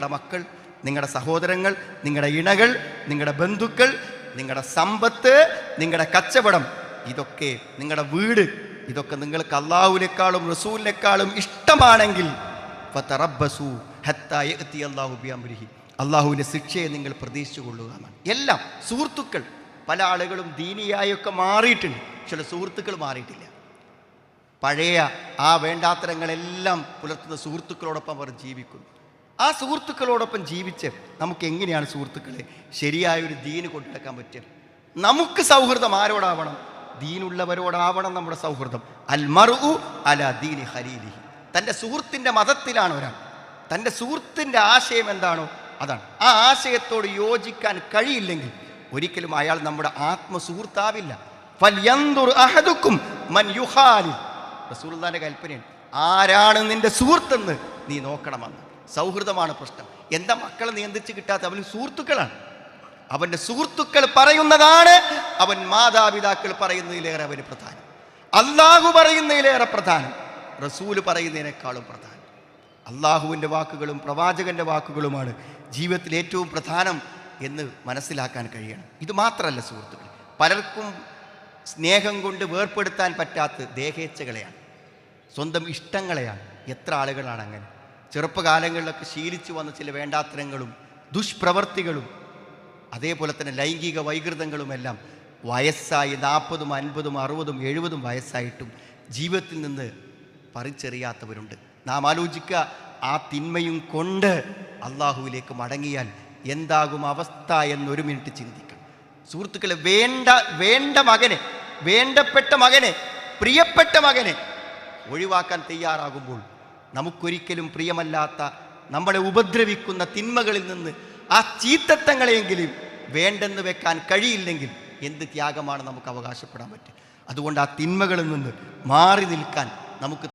നിങ്ങളുടെ മക്കൾ, നിങ്ങളുടെ സഹോദരങ്ങൾ, നിങ്ങളുടെ ഇണകൾ, നിങ്ങളുടെ ബന്ധുക്കൾ, നിങ്ങളുടെ സമ്പത്ത്, നിങ്ങളുടെ കച്ചവടം, ഇതൊക്കെ നിങ്ങളുടെ വീട്, ഇതൊക്കെ നിങ്ങൾക്ക് അള്ളാഹുവിനേക്കാളും റസൂലിനേക്കാളും ഇഷ്ടമാണെങ്കിൽ ഫതറബ്ബസു ഹത്താ യഅതി അല്ലാഹു ബിഅംരിഹി, അള്ളാഹുവിൻ്റെ ശിക്ഷയെ നിങ്ങൾ പ്രതീക്ഷിച്ചു കൊള്ളുക എന്നാണ്. എല്ലാം സുഹൃത്തുക്കൾ, പല ആളുകളും ദീനിയായൊക്കെ മാറിയിട്ടുണ്ട്, ചില സുഹൃത്തുക്കൾ മാറിയിട്ടില്ല. പഴയ ആ വേണ്ടാത്തരങ്ങളെല്ലാം പുലർത്തുന്ന സുഹൃത്തുക്കളോടൊപ്പം അവർ ജീവിക്കുന്നു. ആ സുഹൃത്തുക്കളോടൊപ്പം ജീവിച്ച് നമുക്ക് എങ്ങനെയാണ് സുഹൃത്തുക്കളെ ശരിയായൊരു ദീന് കൊണ്ടുനടക്കാൻ പറ്റുക? നമുക്ക് സൗഹൃദം ആരോടാവണം? ദീനുള്ളവരോടാവണം നമ്മുടെ സൗഹൃദം. അൽ മർഉ അലാ ദീനി ഖലീലിഹി, തൻ്റെ സുഹൃത്തിൻ്റെ മതത്തിലാണ് ഒരാൾ. തൻ്റെ സുഹൃത്തിൻ്റെ ആശയം എന്താണോ അതാണ്. ആ ആശയത്തോട് യോജിക്കാൻ കഴിയില്ലെങ്കിൽ ഒരിക്കലും അയാൾ നമ്മുടെ ആത്മസുഹൃത്താവില്ല. ഫൽയൻദുർ അഹദുക്കും മൻ യുഖാലിൽ, റസൂലുള്ളാഹിന്റെ കൽപ്പനയാണ്. ആരാണ് നിന്റെ സുഹൃത്തെന്ന് നീ നോക്കണമെന്ന്. സൗഹൃദമാണ് പ്രശ്നം. എന്താ മക്കളെ നിയന്ത്രിച്ച് കിട്ടാത്ത? അവന് സുഹൃത്തുക്കളാണ്. അവൻ്റെ സുഹൃത്തുക്കൾ പറയുന്നതാണ് അവൻ മാതാപിതാക്കൾ പറയുന്നതിലേറെ അവന് പ്രധാനം, അള്ളാഹു പറയുന്നതിലേറെ പ്രധാനം, റസൂല് പറയുന്നതിനേക്കാളും പ്രധാനം. അള്ളാഹുവിൻ്റെ വാക്കുകളും പ്രവാചകൻ്റെ വാക്കുകളുമാണ് ജീവിതത്തിൽ ഏറ്റവും പ്രധാനം എന്ന് മനസ്സിലാക്കാൻ കഴിയണം. ഇത് മാത്രമല്ല സുഹൃത്തുക്കൾ, പലർക്കും സ്നേഹം കൊണ്ട് വേർപ്പെടുത്താൻ പറ്റാത്ത ദേഹേച്ഛകളെയാണ്, സ്വന്തം ഇഷ്ടങ്ങളെയാണ്. എത്ര ആളുകളാണ് അങ്ങനെ? ചെറുപ്പകാലങ്ങളിലൊക്കെ ശീലിച്ചു വന്ന ചില വേണ്ടാത്തരങ്ങളും ദുഷ്പ്രവർത്തികളും അതേപോലെ തന്നെ ലൈംഗിക വൈകൃതങ്ങളുമെല്ലാം വയസ്സായി 40, 50, 60, 70 വയസ്സായിട്ടും ജീവിതത്തിൽ നിന്ന് പറിച്ചെറിയാത്തവരുണ്ട്. നാം ആലോചിക്കുക, ആ തിന്മയും കൊണ്ട് അള്ളാഹുവിലേക്ക് മടങ്ങിയാൽ എന്താകും അവസ്ഥ എന്നൊരു മിനിറ്റ് ചിന്തിക്കണം. സുഹൃത്തുക്കളെ, വേണ്ട മകനെ, വേണ്ടപ്പെട്ട മകനെ, പ്രിയപ്പെട്ട മകനെ ഒഴിവാക്കാൻ തയ്യാറാകുമ്പോൾ നമുക്കൊരിക്കലും പ്രിയമല്ലാത്ത, നമ്മളെ ഉപദ്രവിക്കുന്ന തിന്മകളിൽ നിന്ന് ആ ചീത്തത്തങ്ങളെയെങ്കിലും വേണ്ടെന്ന് വെക്കാൻ കഴിയില്ലെങ്കിൽ എന്ത് ത്യാഗമാണ് നമുക്ക് അവകാശപ്പെടാൻ പറ്റുക? അതുകൊണ്ട് ആ തിന്മകളിൽ നിന്ന് മാറി നിൽക്കാൻ നമുക്ക്